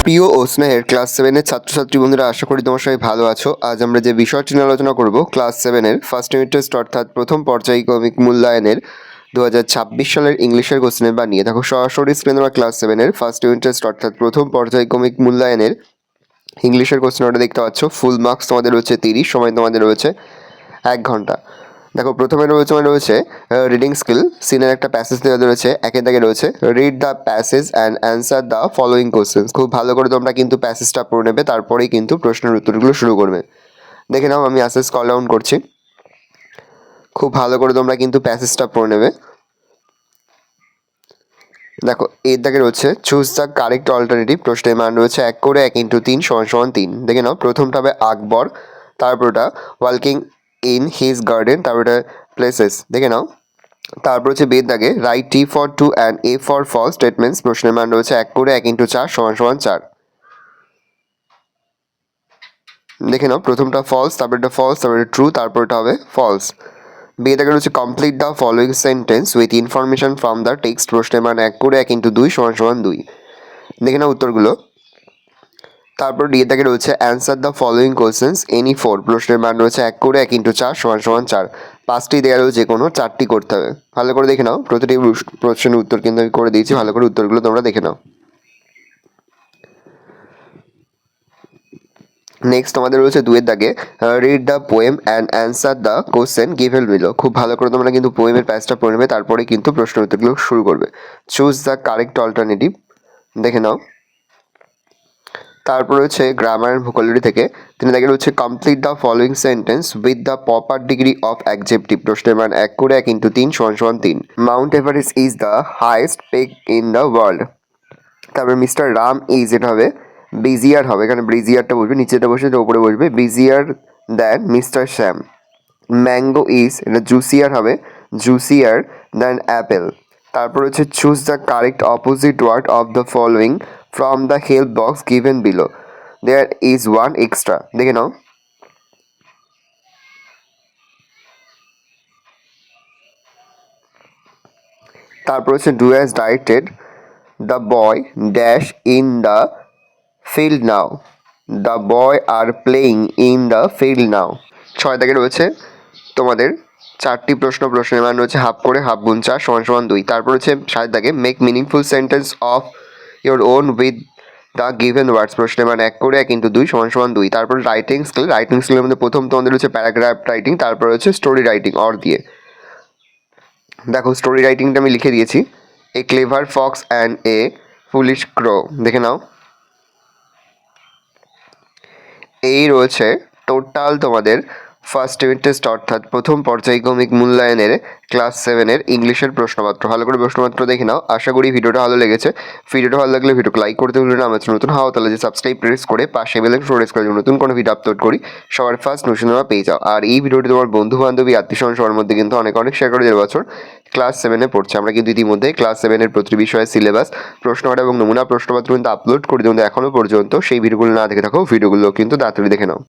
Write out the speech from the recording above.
প্রিয় ও স্নেহের ক্লাস 7-এর ছাত্রছাত্রী বন্ধুরা, আশা করি তোমার সবাই ভালো আছো। আজ আমরা যে বিষয়টি নিয়ে আলোচনা করব ক্লাস 7-এর ফার্স্ট ইউনিট টেস্ট অর্থাৎ প্রথম পর্যায়ক্রমিক মূল্যায়নের 2026 সালের ইংলিশের কোশ্চেন বানিয়ে দেখো সরাসরি স্ক্রিনে আমরা ক্লাস 7-এর ফার্স্ট ইউনিট টেস্ট অর্থাৎ প্রথম পর্যায়ক্রমিক মূল্যায়নের ইংলিশের কোশ্চেন ওটা দেখতে পাচ্ছ। ফুল মার্কস তোমাদের রয়েছে 30, সময় তোমাদের রয়েছে 1 ঘন্টা। দেখো প্রথমে রয়েছে রিডিং স্কিল। সিনের একটা প্যাসেজ দেওয়া রয়েছে, একের দাগে রয়েছে read the passage and answer the following questions. খুব ভালো করে তোমরা কিন্তু প্যাসেজটা পড়ে নেবে, তারপরেই কিন্তু প্রশ্নের উত্তরগুলো শুরু করবে। দেখে নাও, আমি আস্তে স্ক্রল ডাউন করছি। খুব ভালো করে তোমরা কিন্তু প্যাসেজটা পড়ে নেবে। দেখো এর দাগে রয়েছে চুজ দ্য কারেক্ট অল্টারনেটিভ। প্রশ্নের মান রয়েছে 1 করে 1 × 3 = 3। দেখে নাও, প্রথমটা হবে আকবর, তারপর ওটা ওয়ালকিং ইন হিজ গার্ডেন, তারপর ওটা প্লেসেস। দেখে নাও, তারপর হচ্ছে বেদ দাগে right T for true and F for false statements. প্রশ্নের মান রয়েছে 1 করে 1 × 4 = 4। দেখে নাও, প্রথমটা ফলস, তারপর এটা ফলস, তারপর এটা ট্রু, তারপর এটা হবে ফলস। বেদ দাগে রয়েছে complete the following sentence with information from the text. প্রশ্নের মান 1 করে 1 × 2 = 2। দেখে নাও উত্তরগুলো। তারপর ডি দাগে রয়েছে answer the following questions any 4। প্রশ্নের মান রয়েছে 1 করে 1 × 4 = 4। 5টি দেওয়া রয়েছে, কোনো 4টি করতে হবে। ভালো করে দেখে নাও, প্রতিটি প্রশ্নের উত্তর কিন্তু আমি করে দিয়েছি, ভালো করে উত্তরগুলো তোমরা দেখে নাও। নেক্সট তোমাদের রয়েছে 2-এর দাগে read the poem and answer the question given below. খুব ভালো করে তোমরা কিন্তু পোয়েমের প্যাসটা পড়ে নেবে, তারপরে কিন্তু প্রশ্নের উত্তরগুলো শুরু করবে। Choose the correct alternative. দেখে নাও। তারপর রয়েছে গ্রামার অ্যান্ড ভোকাবুলারি থেকে 3 দাগে রয়েছে complete the following sentence with the proper degree of adjective. প্রশ্নের মান 1 করে 1 × 3 = 3। Mount Everest is the highest peak in the world. তারপর মিস্টার রাম ইজ, এটা হবে বিজিয়ার হবে, এখানে ব্রিজিয়ারটা বসবে, নিচেটা বসে এটা উপরে বসবে, busier than mister Shyam. Mango is, এটা জুসিয়ার হবে, জুসিয়ার দ্যান অ্যাপেল। তারপর হচ্ছে choose the correct opposite word of the following from the help box given below. There is one extra. দেখে নাও। তারপর হচ্ছে do as directed the boy dash in the field নাও। The boy are playing in the field নাও। 6 দাগে রয়েছে তোমাদের 4টি প্রশ্ন। প্রশ্নের মান রয়েছে হাফ করে হাফ × 4 = 2। তারপর হচ্ছে 7 দাগে make meaningful sentence of your own with the given words. প্রশ্নের মান 1 করে 1 × 2 = 2। তারপর রাইটিং স্কিল। রাইটিং স্কিলের মধ্যে প্রথম তোমাদের রয়েছে প্যারাগ্রাফ রাইটিং, তারপর হচ্ছে স্টোরি রাইটিং অর দিয়ে। দেখো স্টোরি রাইটিংটা আমি লিখে দিয়েছি, a clever fox and a foolish crow. দেখে নাও। এই রয়েছে টোটাল তোমাদের ফার্স্ট ইউনিট টেস্ট অর্থাৎ প্রথম পর্যায়ক্রমিক মূল্যায়নের ক্লাস 7-এর ইংলিশের প্রশ্নপত্র। ভালো করে প্রশ্নপত্র দেখে নাও। আশা করি ভিডিওটা ভালো লেগেছে। ভিডিওটা ভালো লাগলে ভিডিওকে লাইক করতে ভুলবেন না। আমার নতুন হওয়া তাহলে যে সাবস্ক্রাইব প্রেস করে পাশে বেল আইকন প্রেস করে নতুন কোনো ভিডিও আপলোড করি সবার ফার্স্ট নোটিফিকেশন পেয়ে যাও। আর এই ভিডিওটি তোমার বন্ধু বান্ধবী আত্মীয়স্বজন সবার মধ্যে কিন্তু অনেক শেয়ার করে দেওয়ার বছর ক্লাস 7-এ পড়ছে। আমরা কিন্তু ইতিমধ্যে ক্লাস 7-এর প্রতিটি বিষয়ের সিলেবাস, প্রশ্নপত্র এবং নমুনা প্রশ্নপত্র কিন্তু আপলোড করে দিই। এখনও পর্যন্ত সেই ভিডিওগুলো না দেখে থাকো, ভিডিওগুলো কিন্তু তাড়াতাড়ি দেখে নাও।